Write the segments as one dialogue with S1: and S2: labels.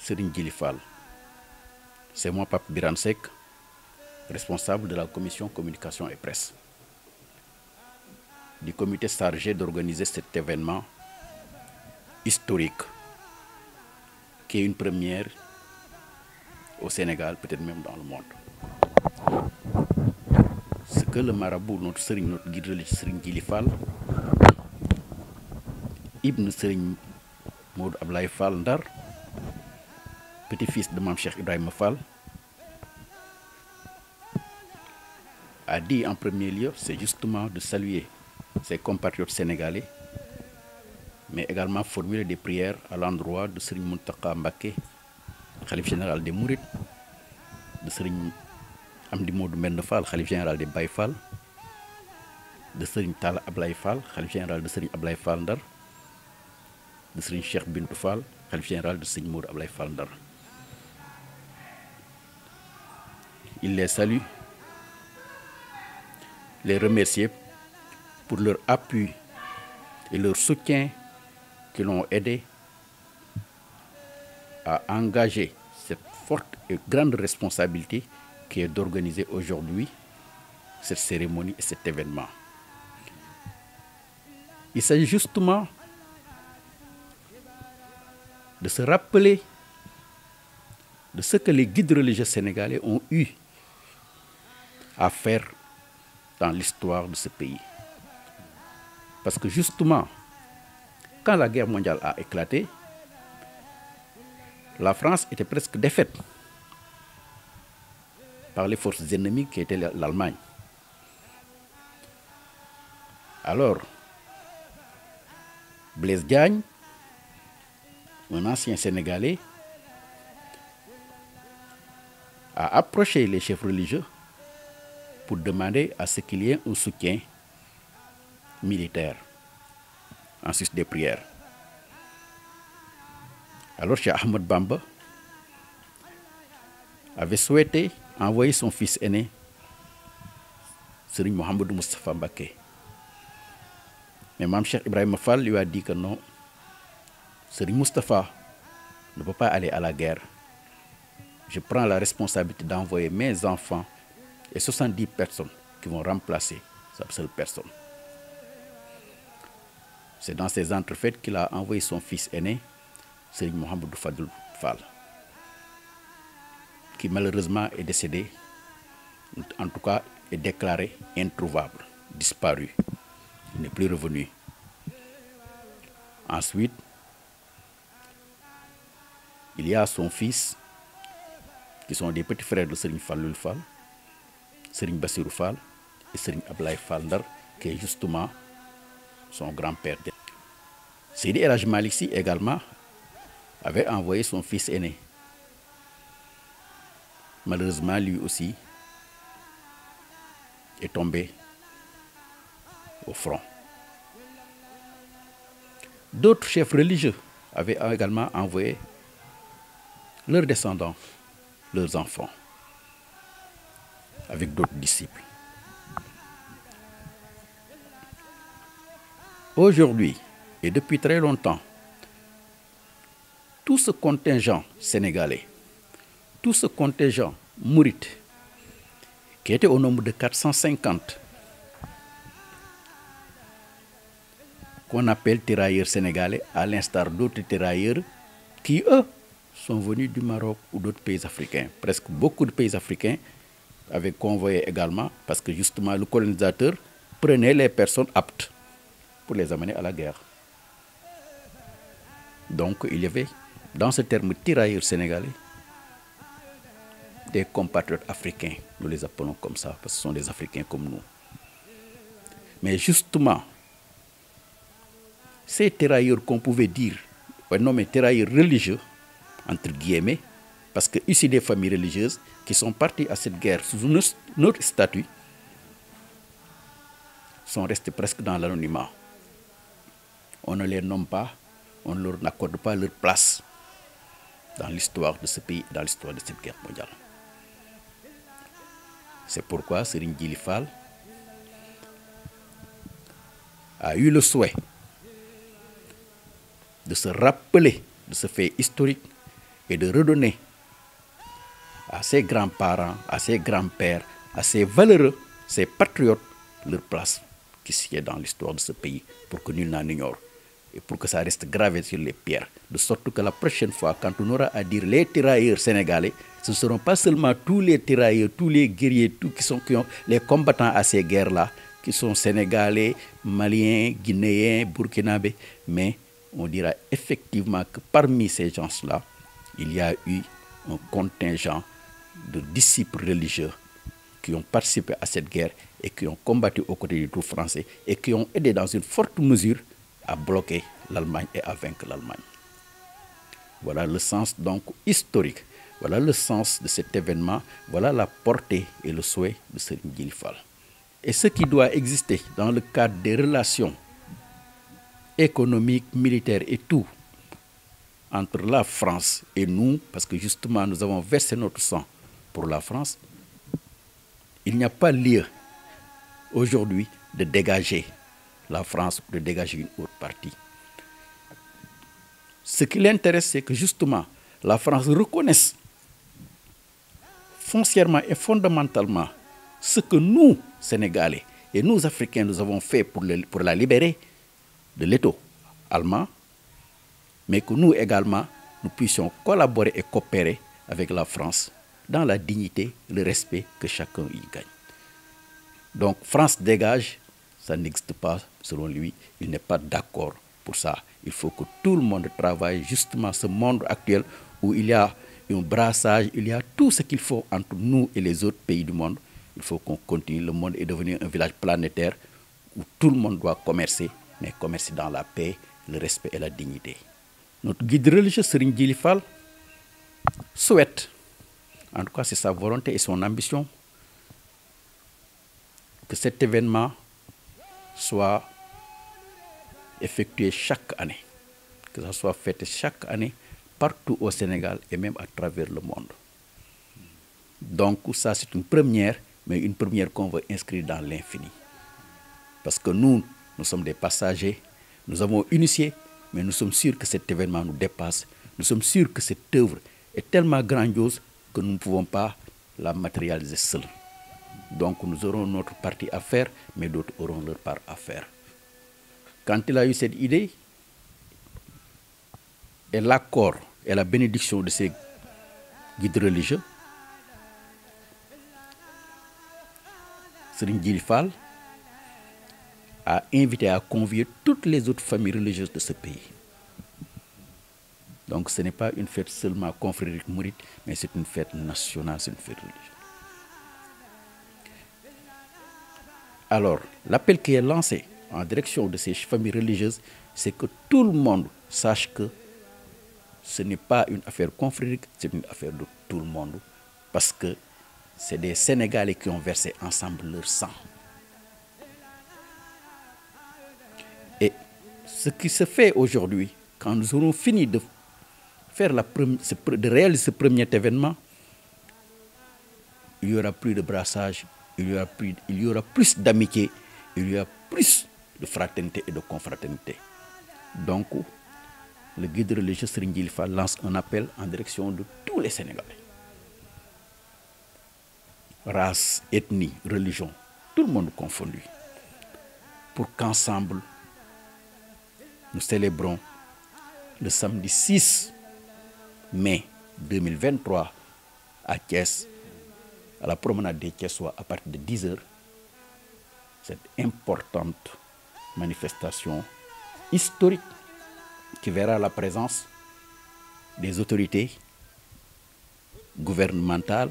S1: Serigne Djily Fall. C'est moi, Pape Birane Seck, responsable de la commission communication et presse, du comité chargé d'organiser cet événement historique, qui est une première au Sénégal, peut-être même dans le monde. Ce que le marabout, notre Serigne, notre guide religieux Serigne Djily Fall, Ibn Serigne Modou Ablaye Fall Ndar, petit-fils de Mame Cheikh Ibrahima Fall, a dit en premier lieu, c'est justement de saluer ses compatriotes sénégalais, mais également formuler des prières à l'endroit de Serigne Mountakha Mbacké, khalife général des Mourides, de Serigne Amdi Modou Mbend Fall, khalife général des Baye Fall, de Serigne Talla Ablaye Fall, khalife général de Serigne Ablaye Fall Ndar, de Serigne Cheikh Bintou Fall, khalife général de Serigne Modou Ablaye Fall Ndar. Il les salue, les remercier pour leur appui et leur soutien qui l'ont aidé à engager cette forte et grande responsabilité qui est d'organiser aujourd'hui cette cérémonie et cet événement. Il s'agit justement de se rappeler de ce que les guides religieux sénégalais ont eu à faire dans l'histoire de ce pays. Parce que justement, quand la guerre mondiale a éclaté, la France était presque défaite par les forces ennemies qui étaient l'Allemagne. Alors, Blaise Diagne, un ancien Sénégalais, a approché les chefs religieux pour demander à ce qu'il y ait un soutien militaire, en sus des prières. Alors, Cheikh Ahmed Bamba avait souhaité envoyer son fils aîné, Serigne Mohamedou Moustapha Mbacké. Mais Mame Cheikh Ibrahima Fall lui a dit que non, Serigne Moustapha ne peut pas aller à la guerre. Je prends la responsabilité d'envoyer mes enfants et 70 personnes qui vont remplacer sa seule personne. C'est dans ces entrefaites qu'il a envoyé son fils aîné, Serigne Mohamedou Fadel Fall, qui malheureusement est décédé, en tout cas est déclaré introuvable, disparu. Il n'est plus revenu. Ensuite, il y a son fils, qui sont des petits frères de Serigne Falloul Fall, Serigne Bassirou Fall et Serigne Ablaye Fall Ndar, qui est justement son grand-père. Seydi El Hadji Malick Sy également avait envoyé son fils aîné. Malheureusement, lui aussi est tombé au front. D'autres chefs religieux avaient également envoyé leurs descendants, leurs enfants, avec d'autres disciples. Aujourd'hui, et depuis très longtemps, tout ce contingent sénégalais, tout ce contingent mouride, qui était au nombre de 450, qu'on appelle tirailleurs sénégalais, à l'instar d'autres tirailleurs qui, eux, sont venus du Maroc ou d'autres pays africains. Presque beaucoup de pays africains avaient convoyé également, parce que justement le colonisateur prenait les personnes aptes pour les amener à la guerre. Donc il y avait, dans ce terme tirailleurs sénégalais, des compatriotes africains, nous les appelons comme ça, parce que ce sont des Africains comme nous. Mais justement, ces tirailleurs qu'on pouvait dire, nommer tirailleurs religieux, entre guillemets, parce que issus des familles religieuses qui sont partis à cette guerre sous notre statut, sont restés presque dans l'anonymat. On ne les nomme pas, on ne leur accorde pas leur place dans l'histoire de ce pays, dans l'histoire de cette guerre mondiale. C'est pourquoi Serigne Djily Fall a eu le souhait de se rappeler de ce fait historique et de redonner à ses grands-parents, à ses grands-pères, à ces valeureux, ces patriotes, leur place qui sied dans l'histoire de ce pays, pour que nul n'en ignore, et pour que ça reste gravé sur les pierres, de sorte que la prochaine fois, quand on aura à dire les tirailleurs sénégalais, ce ne seront pas seulement tous les tirailleurs, tous les guerriers, qui ont les combattants à ces guerres-là, qui sont sénégalais, maliens, guinéens, burkinabés, mais on dira effectivement que parmi ces gens-là, il y a eu un contingent de disciples religieux qui ont participé à cette guerre et qui ont combattu aux côtés du tout français et qui ont aidé dans une forte mesure à bloquer l'Allemagne et à vaincre l'Allemagne. Voilà le sens donc historique, voilà le sens de cet événement, voilà la portée et le souhait de Serigne Djily Fall. Et ce qui doit exister dans le cadre des relations économiques, militaires et tout, entre la France et nous, parce que justement nous avons versé notre sang pour la France, il n'y a pas lieu aujourd'hui de dégager la France ou de dégager une autre partie. Ce qui l'intéresse, c'est que justement la France reconnaisse foncièrement et fondamentalement ce que nous, Sénégalais, et nous, Africains, nous avons fait pour la libérer de l'étau allemand, mais que nous également, nous puissions collaborer et coopérer avec la France dans la dignité, le respect que chacun y gagne. Donc, France dégage, ça n'existe pas selon lui. Il n'est pas d'accord pour ça. Il faut que tout le monde travaille justement ce monde actuel où il y a un brassage, il y a tout ce qu'il faut entre nous et les autres pays du monde. Il faut qu'on continue. Le monde est devenu un village planétaire où tout le monde doit commercer, mais commercer dans la paix, le respect et la dignité. Notre guide religieux, Serigne Djily Fall, souhaite, en tout cas c'est sa volonté et son ambition, que cet événement soit effectué chaque année, que ça soit fait chaque année partout au Sénégal et même à travers le monde. Donc ça c'est une première, mais une première qu'on veut inscrire dans l'infini. Parce que nous sommes des passagers, nous avons initié, mais nous sommes sûrs que cet événement nous dépasse. Nous sommes sûrs que cette œuvre est tellement grandiose que nous ne pouvons pas la matérialiser seuls. Donc nous aurons notre partie à faire, mais d'autres auront leur part à faire. Quand il a eu cette idée, et l'accord et la bénédiction de ces guides religieux, Serigne Djily Fall a invité à convier toutes les autres familles religieuses de ce pays. Donc ce n'est pas une fête seulement confrérique mouride, mais c'est une fête nationale, c'est une fête religieuse. Alors, l'appel qui est lancé en direction de ces familles religieuses, c'est que tout le monde sache que ce n'est pas une affaire confrérique, c'est une affaire de tout le monde, parce que c'est des Sénégalais qui ont versé ensemble leur sang. Et ce qui se fait aujourd'hui, quand nous aurons fini de faire de réaliser ce premier événement, il y aura plus de brassage, il y aura plus d'amitié, il y aura plus de fraternité et de confraternité. Donc, le guide religieux Serigne Djily Fall lance un appel en direction de tous les Sénégalais. Race, ethnie, religion, tout le monde confondu, pour qu'ensemble, nous célébrons le samedi 6 mai 2023 à Thiès, à la promenade des Thiessois, à partir de 10 h, cette importante manifestation historique qui verra la présence des autorités gouvernementales.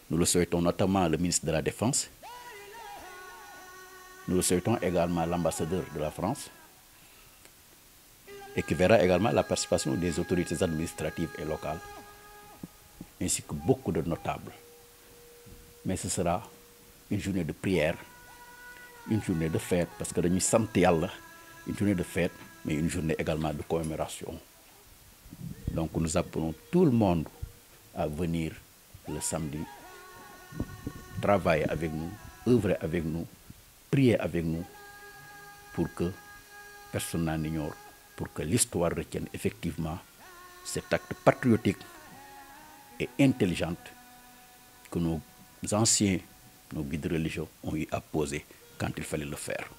S1: Nous le souhaitons notamment le ministre de la Défense. Nous le souhaitons également l'ambassadeur de la France, et qui verra également la participation des autorités administratives et locales, ainsi que beaucoup de notables. Mais ce sera une journée de prière, une journée de fête, parce que nous sommes une journée de fête, mais une journée également de commémoration. Donc nous appelons tout le monde à venir le samedi, travailler avec nous, œuvrer avec nous, prier avec nous, pour que personne n'en ignore, pour que l'histoire retienne effectivement cet acte patriotique et intelligent que nos anciens, nos guides religieux ont eu à poser quand il fallait le faire.